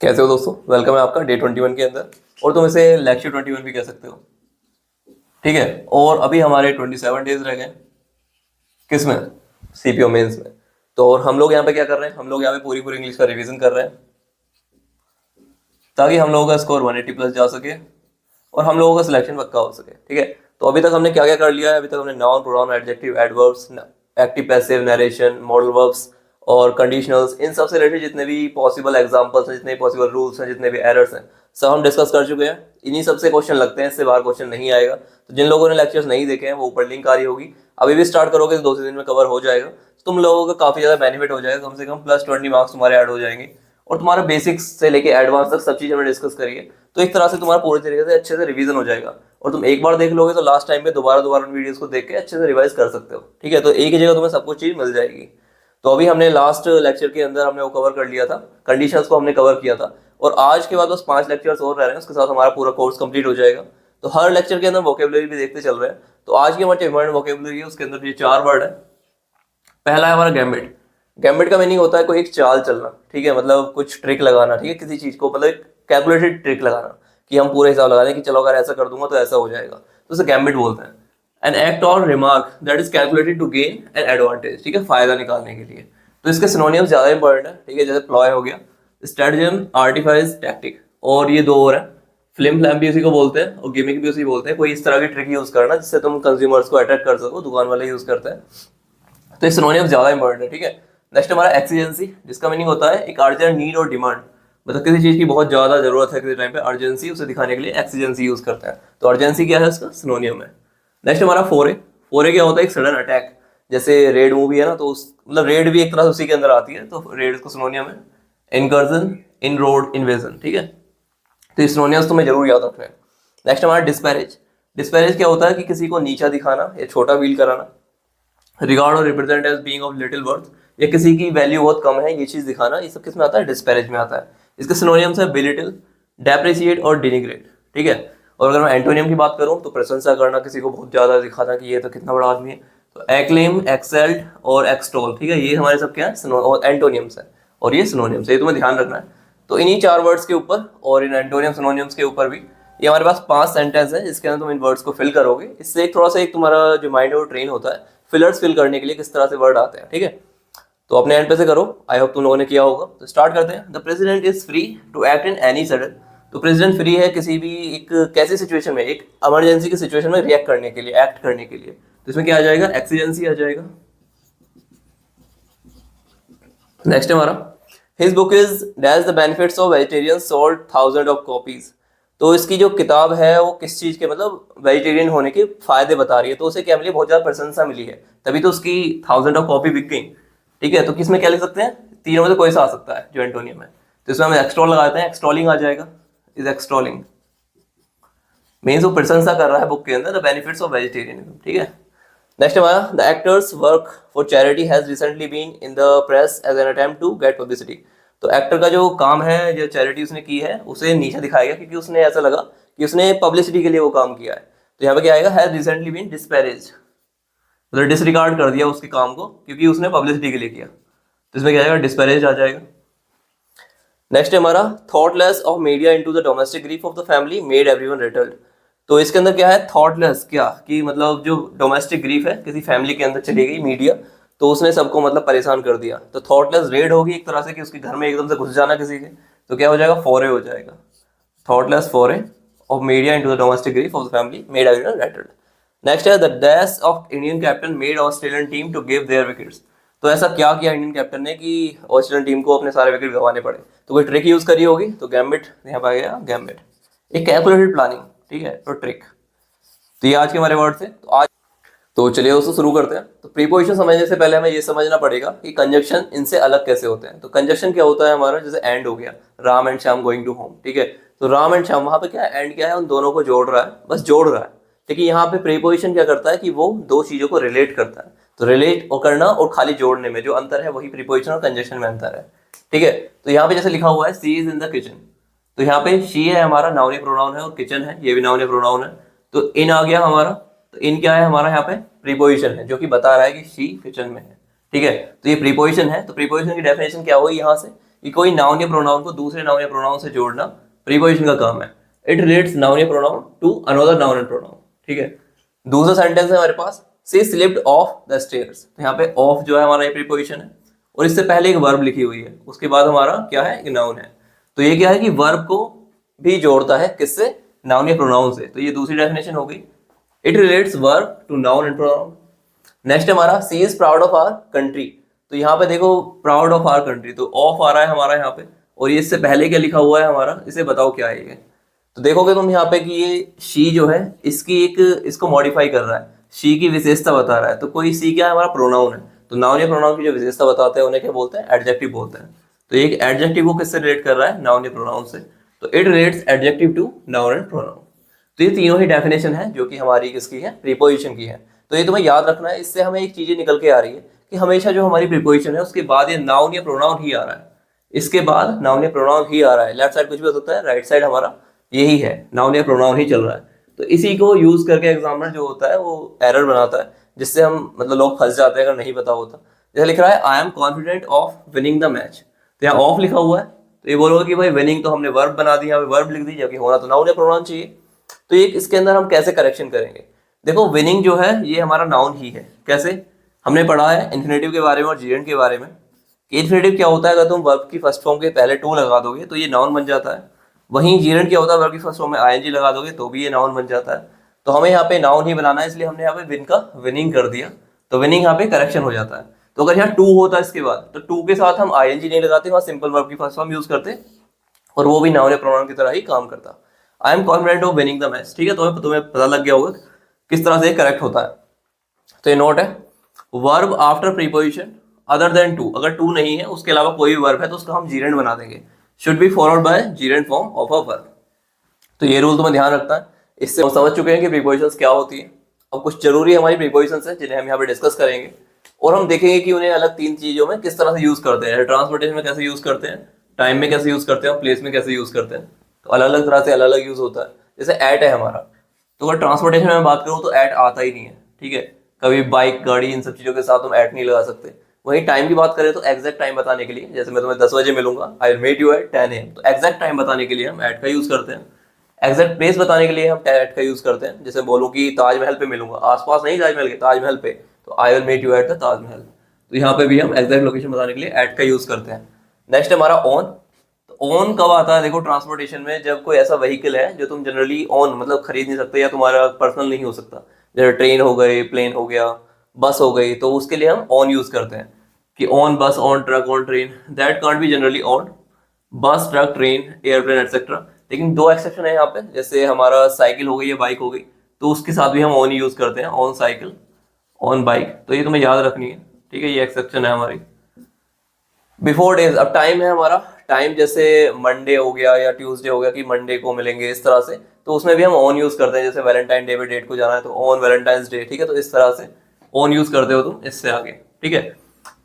कैसे हो दोस्तों। वेलकम है आपका डे 21 के अंदर, और तुम इसे लेक्चर 21 भी कह सकते हो। ठीक है, और अभी हमारे 27 डेज रह गए। किसमें? सीपीओ मेंस में। तो और हम लोग यहाँ पे क्या कर रहे हैं, हम लोग यहाँ पे पूरी पूरी इंग्लिश का रिवीजन कर रहे हैं ताकि हम लोगों का स्कोर 180 प्लस जा सके और हम लोगों का सिलेक्शन पक्का हो सके। ठीक है, तो अभी तक हमने क्या क्या कर लिया है। अभी तक हमने noun, pronoun, adjective, adverbs, active passive, narration, modal verbs और कंडीशनल्स, इन सब से रिलेटेड जितने भी पॉसिबल एग्जांपल्स हैं, जितने भी पॉसिबल रूल्स हैं, जितने भी एरर्स हैं, सब हम डिस्कस कर चुके हैं। इन्हीं सब से क्वेश्चन लगते हैं, इससे बाहर क्वेश्चन नहीं आएगा। तो जिन लोगों ने लेक्चर्स नहीं देखे हैं वो ऊपर लिंक आ रही होगी, अभी भी स्टार्ट करोगे तो 2 से 3 दिन में कवर हो जाएगा। तो तुम लोगों को काफी ज्यादा बेनिफिट हो जाएगा, कम से कम +20 मार्क्स तुम्हारे ऐड हो जाएंगे। और तुम्हारा बेसिक्स से लेके एडवांस तक सब चीज हमने डिस्कस करी है। तो एक तरह से तुम्हारा पूरी तरीके से अच्छे से रिवीजन हो जाएगा, और तुम एक बार देख लोगे तो लास्ट टाइम पे दोबारा दोबारा उन वीडियोस को देख के अच्छे से रिवाइज कर सकते हो। ठीक है, तो एक ही जगह तुम्हें सब कुछ चीज मिल जाएगी। तो अभी हमने लास्ट लेक्चर के अंदर हमने वो कवर कर लिया था, कंडीशंस को हमने कवर किया था, और आज के बाद बस 5 लेक्चर्स और रह रहे हैं, उसके साथ हमारा पूरा कोर्स कंप्लीट हो जाएगा। तो हर लेक्चर के अंदर वोकेबुलरी भी देखते चल रहे हैं। तो आज की हमारी इंपॉर्टेंट वोकेबुलरी है, उसके अंदर ये 4 वर्ड है। पहला है हमारा गैम्बिट। गैम्बिट का मीनिंग होता है कोई एक चाल चलना। ठीक है, मतलब कुछ ट्रिक लगाना। ठीक है, किसी चीज को मतलब एक कैलकुलेटेड ट्रिक लगाना, कि हम पूरे हिसाब लगा दें कि चलो अगर ऐसा कर दूंगा तो ऐसा हो जाएगा, तो उसे गैम्बिट बोलते हैं। एन एक्ट और remark that is calculated to gain an advantage. ठीक है, फायदा निकालने के लिए। तो इसके सिनोनियम्स ज्यादा इंपॉर्टेंट है। ठीक है, जैसे प्लॉय हो गया, स्ट्रेटजम, आर्टिफाइस, टैक्टिक, और ये 2 और है। फिल्म फ्लैम भी उसी को बोलते हैं और गिमिक भी उसी बोलते हैं। कोई इस तरह की ट्रिक यूज करना जिससे तुम कंज्यूमर्स को अट्रैक्ट कर सको, दुकान वाले यूज करते हैं। तो ये सिनोनिम्स ज्यादा इंपॉर्टेंट है। ठीक है, नेक्स्ट हमारा एक्सीजेंसी, जिसका मीनिंग होता है एक अर्जेंट नीड और डिमांड। मतलब किसी चीज की बहुत ज्यादा जरूरत है किसी टाइम पे, अर्जेंसी, उसे दिखाने के लिए एक्सीजेंसी यूज करते हैं। तो अर्जेंसी क्या है, उसका सिनोनियम है। नेक्स्ट हमारा फोरे। फोरे क्या होता है, एक सडन अटैक। जैसे रेड मूवी है ना, तो उस मतलब रेड भी एक तरह से उसी के अंदर आती है, तो रेड उसका सिनोनियम है। इनकर्जन, इन रोड, इन्वेजन। ठीक है, तो ये सिनोनियम्स तुम्हें जरूर याद रखना है। नेक्स्ट हमारा डिस्पैरेज। डिस्पैरेज क्या होता है कि किसी को नीचा दिखाना या छोटा फील कराना। रिगार्ड और represent as being of little worth, या किसी की वैल्यू बहुत कम है ये चीज दिखाना, ये सब किस में आता है, डिस्पैरेज में आता है। इसके सिनोनियम्स है बिलिटिल, डेप्रिसिएट और डिनिग्रेट। ठीक है, और अगर मैं एंटोनियम की बात करूं तो प्रशंसा करना, किसी को बहुत ज्यादा दिखाना कि ये तो कितना बड़ा आदमी है। तो एक्लेम, एक्सेल्ट और एक्सटोल। ठीक है, ये हमारे सब क्या है, एंटोनियम्स है, और ये सिनोनियम्स है, ये तुम्हें ध्यान रखना है। तो इन्हीं 4 वर्ड्स के ऊपर और इन एंटोनियम सिनोनियम्स के ऊपर भी ये हमारे पास 5 सेंटेंस है, जिसके अंदर तुम इन वर्ड्स को फिल करोगे। इससे एक थोड़ा सा एक तुम्हारा जो माइंड है वो ट्रेन होता है फिलर्स फिल करने के लिए, किस तरह से वर्ड आते हैं। ठीक है, तो अपने एंड पे से करो, आई होप तुम लोगों ने किया होगा। तो स्टार्ट करते हैं। The president is free to act in any sudden. तो प्रेसिडेंट फ्री है किसी भी एक कैसी सिचुएशन में, एक इमरजेंसी की सिचुएशन में रिएक्ट करने के लिए, एक्ट करने के लिए। तो इसमें क्या आ जाएगा, एक्सीजेंसी आ जाएगा। नेक्स्ट हमारा, his book is dash the benefits of vegetarian sold 1000 of copies. तो इसकी जो किताब है वो किस चीज के, मतलब वेजिटेरियन होने के फायदे बता रही है। तो उसे क्या मिली, बहुत ज्यादा प्रशंसा मिली है, तभी तो उसकी 1000 ऑफ कॉपी बिक गई। ठीक है, तो किसमें क्या लिख सकते हैं, तीनों में से कोई सा आ सकता है जो एंटोनियम है। तो इसमें हम एक्सटॉल लगाते हैं, एक्सटॉलिंग आ जाएगा। इज एक्सटॉलिंग मीन्स वो प्रशंसा कर रहा है बुक के अंदर द बेनिफिट्स ऑफ वेजिटेरियनिज्म। ठीक है, नेक्स्ट हमारा, the actors work for charity has recently been in the press as an attempt to get publicity. तो एक्टर का जो काम है, जो चैरिटी उसने की है, उसे नीचे दिखाया गया क्योंकि उसने ऐसा लगा कि उसने पब्लिसिटी के लिए वो काम किया है। तो यहाँ पे क्या आएगा, हैज रिसेंटली बीन डिस्पैरेज, मतलब डिसरिगार्ड कर दिया उसके काम को क्योंकि उसने पब्लिसिटी के लिए किया। तो इसमें क्या आएगा, डिस्पैरेज आ जाएगा। नेक्स्ट है हमारा, thoughtless of media into the domestic grief of the family made everyone rattled. तो इसके अंदर क्या है, थॉटलेस, क्या कि मतलब जो डोमेस्टिक ग्रीफ है किसी फैमिली के अंदर चली गई मीडिया, तो उसने सबको मतलब परेशान कर दिया। तो थॉटलेस रेड होगी एक तरह से कि उसके घर में एकदम से घुस जाना किसी के, तो क्या हो जाएगा, फोरे हो जाएगा। Thoughtless foray of media into the domestic grief of the family made everyone rattled. Next है, the dash of Indian captain made Australian team to give their wickets. तो ऐसा क्या किया इंडियन कैप्टन ने कि ऑस्ट्रेलियन टीम को अपने सारे विकेट गंवाने पड़े। तो कोई ट्रिक यूज करी होगी, तो गैम्बिट यहाँ पर आ गया, गैम्बिट एक कैलकुलेटेड प्लानिंग। ठीक है, तो ट्रिक। तो ये आज के हमारे वर्ड थे। तो चलिए दोस्तों शुरू करते हैं। तो प्रीपोजिशन समझने से पहले हमें ये समझना पड़ेगा कि कंजक्शन इनसे अलग कैसे होते हैं। तो कंजक्शन क्या होता है हमारा, जैसे एंड हो गया, Ram and Shyam going to home. ठीक है, तो राम एंड श्याम, वहां पे क्या है, एंड क्या है, उन दोनों को जोड़ रहा है, बस जोड़ रहा है। लेकिन यहाँ पे प्रीपोजिशन क्या करता है कि वो दो चीजों को रिलेट करता है। तो रिलेट और करना और खाली जोड़ने में जो अंतर है वही प्रीपोजिशन और कंजक्शन में अंतर है। ठीक है, तो यहाँ पे जैसे लिखा हुआ है, सी इज इन द किचन। तो यहाँ पे शी है हमारा नाउनी प्रोनाउन है, और किचन है ये भी नाउनी प्रोनाउन है। तो इन आ गया हमारा, तो इन क्या है हमारा, यहाँ पे प्रीपोजिशन है जो कि बता रहा है कि शी किचन में है। ठीक है, तो ये प्रीपोजिशन है। तो प्रीपोजिशन की डेफिनेशन क्या हुई यहाँ से, कि कोई नाउन या प्रोनाउन को दूसरे नाउन या प्रोनाउन से जोड़ना प्रीपोजिशन का काम है। इट रिलेट्स नाउन या pronoun to another noun and pronoun. ठीक है, दूसरा सेंटेंस है हमारे पास, she slipped off the stairs. तो यहाँ पे ऑफ जो है हमारा ये प्रीपोजिशन है और इससे पहले एक वर्ब लिखी हुई है, उसके बाद हमारा क्या है, एक नाउन है। तो ये क्या है कि वर्ब को भी जोड़ता है किससे, नाउन या प्रोनाउन से। तो ये दूसरी डेफिनेशन हो गई, it relates verb to noun and pronoun. Next हमारा she is proud of our country. तो यहाँ पे देखो प्राउड ऑफ आवर कंट्री, तो ऑफ आ रहा है हमारा यहाँ पे, और ये इससे पहले क्या लिखा हुआ है हमारा, इसे बताओ क्या है ये। तो देखोगे तुम यहाँ पे कि ये शी जो है इसकी एक, इसको मॉडिफाई कर रहा है, शी की विशेषता बता रहा है। तो कोई सी क्या है, हमारा प्रोनाउन है। तो नाउन या प्रोनाउन की जो विशेषता बताते हैं उन्हें क्या बोलते हैं, एडजेक्टिव बोलते हैं। तो एक एडजेक्टिव को किससे रिलेट कर रहा है, नाउन या प्रोनाउन से। तो it relates adjective to noun and pronoun. तो ये तीनों ही डेफिनेशन है जो कि हमारी किसकी है, प्रीपोजिशन की है। तो ये तुम्हें याद रखना है, इससे हमें एक चीजें निकल के आ रही है कि हमेशा जो हमारी प्रीपोजिशन है उसके बाद ये नाउन या प्रोनाउन ही आ रहा है, इसके बाद नाउन या प्रोनाउन ही आ रहा है। लेफ्ट साइड कुछ भी हो सकता है, राइट साइड हमारा यही है, नाउन या प्रोनाउन ही चल रहा है। तो इसी को यूज करके एग्जामिनर जो होता है वो एरर बनाता है, जिससे हम मतलब लोग फंस जाते हैं अगर नहीं पता होता। जैसे लिख रहा है I am confident of winning the match, तो यहाँ ऑफ लिखा हुआ है, तो ये बोलोगे कि भाई विनिंग तो हमने वर्ब बना दी, यहाँ पे वर्ब लिख दी, जबकि होना तो नाउन या प्रोनाउन चाहिए। तो ये इसके अंदर हम कैसे करेक्शन करेंगे, देखो विनिंग जो है ये हमारा नाउन ही है। कैसे, हमने पढ़ा है इन्फिनेटिव के बारे में और जीरेंड के बारे में कि इन्फिनेटिव क्या होता है, अगर तुम वर्ब की फर्स्ट फॉर्म के पहले टू लगा दोगे तो ये नाउन बन जाता है। वहीं जीरेंड क्या होता है, वर्ब की फर्स्ट फॉर्म में आईएनजी लगा दोगे तो भी ये नाउन बन जाता है। तो हमें यहाँ पे नाउन ही बनाना है, इसलिए हमने यहाँ पे विन का विनिंग कर दिया, तो विनिंग यहाँ पे करेक्शन हो जाता है। तो अगर यहाँ टू होता है इसके बाद, तो टू के साथ हम आईएनजी नहीं लगाते, वहाँ सिंपल वर्ब की फर्स्ट फॉर्म यूज करते और वो भी नाउन या प्रोनाउन की तरह ही काम करता। I am confident of winning the match. ठीक है, तो तुम्हें पता लग गया होगा किस तरह से करेक्ट होता है। तो ये नोट है, verb after preposition other than to, अगर टू नहीं है उसके अलावा कोई भी वर्ब है तो उसका हम जीरेंड बना देंगे, should be followed by जीरेंड form of a verb. तो ये रूल तुम्हें ध्यान रखना है। इससे हम समझ चुके हैं कि प्रीपोजिशंस क्या होती है। अब कुछ जरूरी हमारी प्रीपोजिशंस हैं जिन्हें हम यहाँ पे डिस्कस करेंगे, और हम देखेंगे कि उन्हें अलग तीन चीजों में किस तरह से यूज करते हैं। ट्रांसपोर्टेशन में कैसे यूज करते हैं, टाइम में कैसे यूज करते हैं, प्लेस में कैसे यूज करते हैं। तो अलग अलग तरह से अलग अलग यूज होता है। जैसे एट है हमारा, तो अगर ट्रांसपोर्टेशन में बात करूँ तो एट आता ही नहीं है। ठीक है, कभी बाइक गाड़ी इन सब चीजों के साथ हम एट नहीं लगा सकते। वहीं टाइम की बात करें तो एग्जैक्ट टाइम बताने के लिए, जैसे मैं तुम्हें 10 बजे मिलूंगा, I will meet you at 10 AM, तो एग्जैक्ट टाइम बताने के लिए हम एट का यूज करते हैं। एग्जैक्ट प्लेस बताने के लिए हम एट का यूज करते हैं, जैसे बोलूँ कि ताजमहल पे मिलूंगा, आसपास नहीं ताजमहल के, ताजमहल पे, तो I will meet you at the Taj Mahal. तो यहाँ पे भी हम एग्जैक्ट लोकेशन बताने के लिए एट का यूज करते हैं। नेक्स्ट हमारा ऑन। तो ऑन कब आता है, देखो ट्रांसपोर्टेशन में जब कोई ऐसा व्हीकल है जो तुम जनरली ऑन मतलब खरीद नहीं सकते या तुम्हारा पर्सनल नहीं हो सकता, जैसे ट्रेन हो गई, प्लेन हो गया, बस हो गई, तो उसके लिए हम ऑन यूज करते हैं कि ऑन बस, on truck, on train. That can't be generally on बस, ट्रक, ट्रेन, एयरप्लेन एक्सेट्रा। लेकिन दो एक्सेप्शन है यहाँ पे, जैसे हमारा साइकिल हो गई या बाइक हो गई, तो उसके साथ भी हम ऑन यूज करते हैं, ऑन साइकिल, ऑन बाइक। तो ये तुम्हें याद रखनी है। ठीक है, ये एक्सेप्शन है हमारी। बिफोर डेज, अब टाइम है हमारा, टाइम जैसे मंडे हो गया या ट्यूसडे हो गया कि मंडे को मिलेंगे, इस तरह से, तो उसमें भी हम ऑन यूज करते हैं। जैसे वैलेंटाइन डे पे डेट को जाना है तो ऑन वैलेंटाइंस डे। ठीक है, तो इस तरह से ऑन यूज करते हो तुम इससे आगे। ठीक है,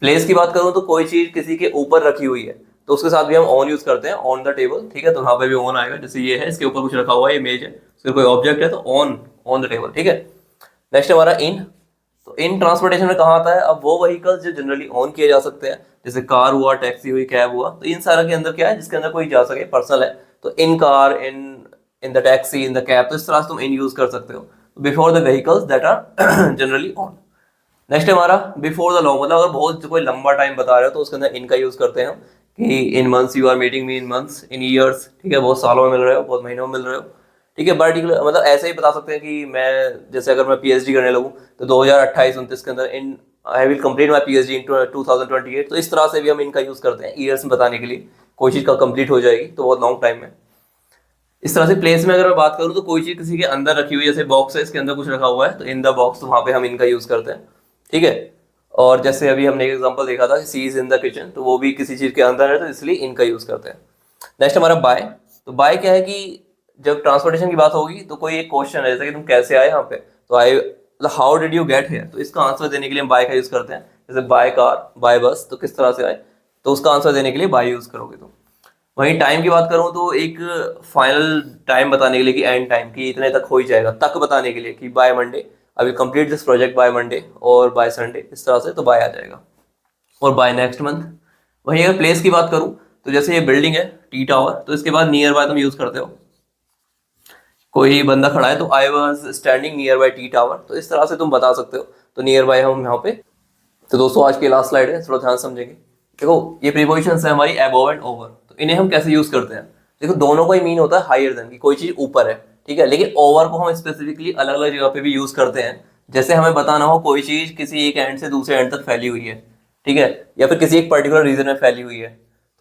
प्लेस की बात करूं तो कोई चीज किसी के ऊपर रखी हुई है तो उसके साथ भी हम ऑन यूज करते हैं, ऑन द टेबल। ठीक है, तो वहां पे भी ऑन आएगा, जैसे ये है इसके ऊपर कुछ रखा हुआ है, इमेज है, उसके कोई ऑब्जेक्ट है तो ऑन, ऑन द टेबल। ठीक है, नेक्स्ट हमारा इन। तो इन ट्रांसपोर्टेशन में कहाँ आता है, अब वो व्हीकल्स जो जनरली ऑन किए जा सकते हैं, जैसे कार हुआ, टैक्सी हुई, कैब हुआ, तो इन सारा के अंदर क्या है, जिसके अंदर कोई जा सके, पर्सनल है, तो इन car, in the taxi, in the cab, तो इस तरह से तुम इन यूज कर सकते हो, before the vehicles that are generally on. Next हमारा बिफोर द लॉन्ग, मतलब अगर बहुत कोई लंबा टाइम बता रहे हो तो उसके अंदर इन का यूज करते हैं हम, कि in months you are meeting me, in months, in years. ठीक है, बहुत सालों में मिल रहे हो, बहुत महीनों में मिल रहे हो। ठीक है, पर्टिकुलर मतलब ऐसे ही बता सकते हैं कि मैं, जैसे अगर मैं पीएचडी करने लगूँ तो 2028-29 के अंदर in I will complete my PhD in 2028। तो इस तरह से भी हम इनका यूज करते हैं ईयर्स में बताने के लिए, कोई चीज का कंप्लीट हो जाएगी तो बहुत लॉन्ग टाइम में। इस तरह से प्लेस में अगर मैं बात करूँ तो कोई चीज किसी के अंदर रखी हुई है, जैसे बॉक्स है, इसके अंदर कुछ रखा हुआ है तो इन द बॉक्स, तो वहां पे हम इनका यूज करते हैं। ठीक है, और जैसे अभी हमने एक एग्जांपल देखा था, सी इज इन द किचन, तो वो भी किसी चीज के अंदर है तो इसलिए इनका यूज करते हैं। नेक्स्ट हमारा बाय। तो बाय क्या है कि जब ट्रांसपोर्टेशन की बात होगी तो कोई एक क्वेश्चन है, जैसे कि तुम कैसे आए यहाँ पे, तो आई मतलब how did you get here, तो इसका आंसर देने के लिए हम बाय का यूज करते हैं। जैसे बाय कार, बाय बस, तो किस तरह से आए, तो उसका आंसर देने के लिए बाय यूज करोगे तुम। वहीं टाइम की बात करूं तो एक फाइनल टाइम बताने के लिए कि एंड टाइम की इतने तक हो ही जाएगा, तक बताने के लिए कि by Monday I will complete this project by Monday, और बाय संडे, इस तरह से, तो बाय आ जाएगा, और बाय नेक्स्ट मंथ। वहीं अगर प्लेस की बात करूं तो जैसे ये बिल्डिंग है टी टावर, तो इसके बाद नियर बाय तुम यूज करते हो, कोई बंदा खड़ा है तो I was standing near by T tower, तो इस तरह से तुम बता सकते हो। तो नियर बाय हम यहाँ पे। तो दोस्तों आज की लास्ट स्लाइड है, थोड़ा ध्यान समझेंगे। देखो ये प्रीपोजिशंस है हमारी अबव एंड ओवर, तो इन्हें हम कैसे यूज करते हैं। देखो दोनों का ही मीन होता है हायर देन, की कोई चीज ऊपर है, ठीक है, लेकिन ओवर को हम स्पेसिफिकली अलग अलग जगह पे भी यूज करते हैं। जैसे हमें बताना हो कोई चीज किसी एक एंड से दूसरे एंड तक फैली हुई है, ठीक है, या फिर किसी एक पर्टिकुलर रीजन में फैली हुई है,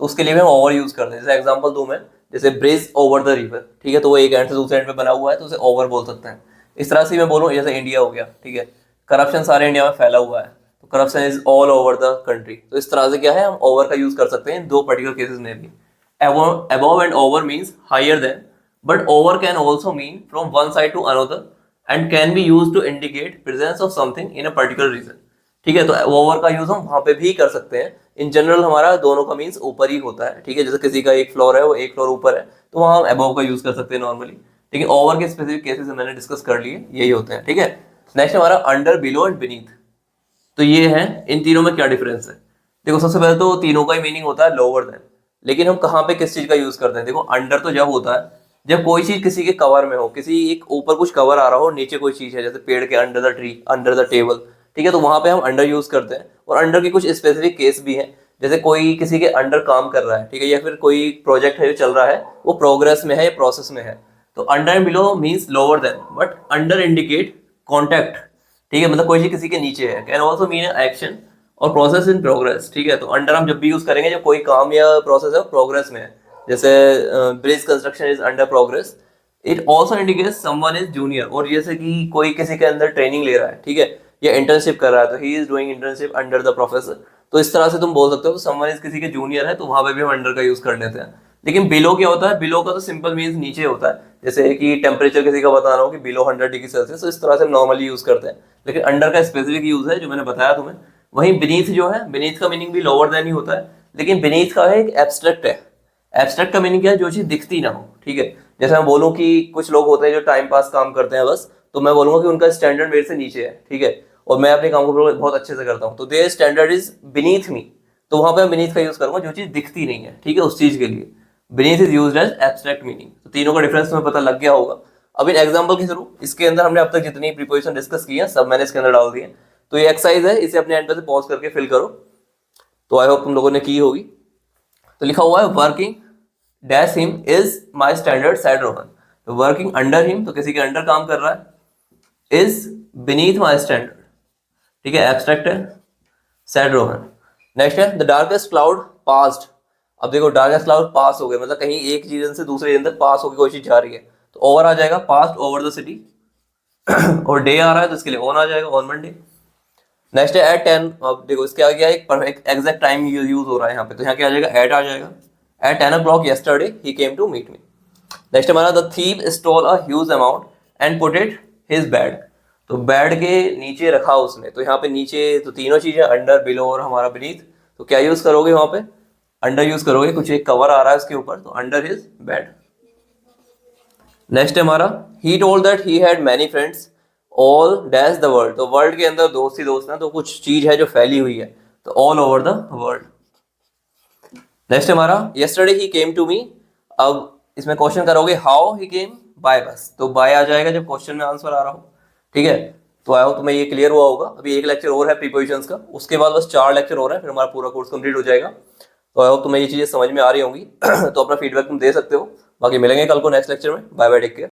तो उसके लिए भी हम ओवर यूज करते हैं। जैसे एग्जांपल दूं मैं, जैसे ब्रिज ओवर द रिवर, ठीक है, तो वो एक एंड से दूसरे एंड पे बना हुआ है तो उसे ओवर बोल सकते हैं। इस तरह से मैं बोलूँ जैसे इंडिया हो गया, ठीक है, करप्शन सारे इंडिया में फैला हुआ है, तो corruption is all over the country. तो इस तरह से क्या है, हम ओवर का यूज कर सकते हैं दो पर्टिकुलर केसेस में भी। above and over means higher than, but over can also mean from one side to another and can be used to indicate presence of something in a particular region, ठीक है। तो over का use हम वहां पे भी कर सकते हैं। इन जनरल हमारा दोनों का मीन्स ऊपर ही होता है, ठीक है, जैसे किसी का एक फ्लोर है वो एक फ्लोर ऊपर है तो वहां हम अबव का यूज कर सकते हैं नॉर्मली, लेकिन ओवर के स्पेसिफिक केसेस मैंने डिस्कस कर लिए, यही होते हैं, ठीक है। नेक्स्ट हमारा अंडर, बिलो एंड बीनीथ। तो ये है, इन तीनों में क्या डिफरेंस है। देखो सबसे पहले तो तीनों का ही मीनिंग होता है लोअर देन, लेकिन हम कहाँ पे किस चीज का यूज करते हैं। देखो अंडर तो जब होता है जब कोई चीज किसी के कवर में हो, किसी एक ऊपर कुछ कवर आ रहा हो, नीचे कोई चीज है, जैसे पेड़ के under the tree, under the table, ठीक है, तो वहां पे हम अंडर यूज करते हैं। और अंडर के कुछ स्पेसिफिक केस भी हैं, जैसे कोई किसी के अंडर काम कर रहा है, ठीक है, या फिर कोई प्रोजेक्ट है जो चल रहा है वो प्रोग्रेस में है या प्रोसेस में है, तो under and below means lower than, but under indicate contact, ठीक है, मतलब कोई चीज किसी के नीचे है। कैन ऑल्सो मीन एक्शन और प्रोसेस इन प्रोग्रेस, ठीक है। तो अंडर हम जब भी यूज करेंगे जब कोई काम या प्रोसेस है प्रोग्रेस में है, जैसे bridge construction is under progress. It also indicates someone is junior, और जैसे कि कोई किसी के अंदर ट्रेनिंग ले रहा है, ठीक है, या इंटर्नशिप कर रहा है, तो he is doing internship under the professor. तो इस तरह से तुम बोल सकते हो समवन इज किसी के जूनियर है, तो वहां पे भी हम अंडर का यूज कर लेते हैं। लेकिन बिलो क्या होता है, बिलो का तो सिंपल मीन्स नीचे होता है, जैसे कि टेम्परेचर किसी का बताना हो कि बिलो 100 डिग्री सेल्सियस, तो इस तरह से नॉर्मली यूज करते हैं। लेकिन अंडर का स्पेसिफिक यूज है जो मैंने बताया तुम्हें। वहीं बीनीथ जो है, बीनीथ का मीनिंग भी लोअर देन ही होता है, लेकिन बीनीथ का है एक एब्स्ट्रैक्ट है। एब्स्ट्रैक्ट का मीनिंग क्या है, जो चीज दिखती ना हो, ठीक है। जैसे मैं बोलूँ कि कुछ लोग होते हैं जो टाइम पास काम करते हैं बस, तो मैं बोलूंगा कि उनका स्टैंडर्ड मेरे से नीचे है, ठीक है, और मैं अपने काम को बहुत अच्छे से करता हूँ, तो देयर स्टैंडर्ड इज बीनीथ मी, तो वहां पे मैं बीनीथ का यूज करूंगा जो चीज दिखती नहीं है, ठीक है, उस चीज के लिए beneath is used as abstract meaning. तो तीनों का डिफरेंस तुम्हें पता लग गया होगा। अब इन एग्जांपल के थ्रू, इसके अंदर हमने अब तक जितनी प्रीपोजिशन डिस्कस की है सब मैंने इसके अंदर डाल दिए। तो ये एक्सरसाइज है, इसे अपने एंड पे से पॉज करके फिल करो। तो आई होप तुम लोगों ने की होगी। तो लिखा हुआ है working dash him is my standard sad Rohan. तो वर्किंग अंडर हिम, तो किसी के अंडर काम कर रहा है, इज बीनीथ माई स्टैंडर्ड, ठीक है, एब्स्ट्रैक्ट है, सैड रोहन। नेक्स्ट है द डार्केस्ट क्लाउड पास्ड। अब देखो डार्केस्ट क्लाउड पास हो गए, मतलब कहीं एक रीजन से दूसरे रीजन तक पास होकर कोई चीज जा रही है, तो ओवर आ जाएगा, पास्ट ओवर द सिटी। और डे आ रहा है तो इसके लिए ऑन आ जाएगा, ऑन मंडे। नेक्स्ट है एट 10। अब देखो इसके आगे एक परफेक्ट एग्जैक्ट टाइम यूज हो रहा है यहाँ पे, तो यहाँ क्या आ जाएगा, एट आ जाएगा। At 10 o'clock yesterday he came to meet me। Next हमारा the thief stole a huge amount and put it his bed. तो बेड के नीचे रखा उसने, तो यहाँ पे नीचे तो तीनों चीजें अंडर, बिलो और हमारा बीनीथ। तो क्या यूज करोगे वहां पे, अंडर यूज करोगे, कुछ एक कवर आ रहा है उसके ऊपर, तो अंडर हिज बेड। नेक्स्ट है हमारा he told that he had many friends all dash the world. तो वर्ल्ड के अंदर दोस्त ही दोस्त ना, तो कुछ चीज है जो फैली हुई है, तो all over the world. Next हमारा yesterday he came to me. अब इसमें क्वेश्चन करोगे हाउ ही केम, बाय बस, तो बाय आ जाएगा जब क्वेश्चन में आंसर आ रहा हो, ठीक है। तो आई होप तुम्हें ये क्लियर हुआ होगा। अभी एक लेक्चर और है प्रीपोजिशंस का, उसके बाद बस 4 लेक्चर और है, फिर हमारा पूरा कोर्स कंप्लीट हो जाएगा। तो आई होप तुम्हें ये चीजें समझ में आ रही होंगी। तो अपना फीडबैक तुम दे सकते हो। बाकी मिलेंगे कल को नेक्स्ट लेक्चर में। Bye bye, take care.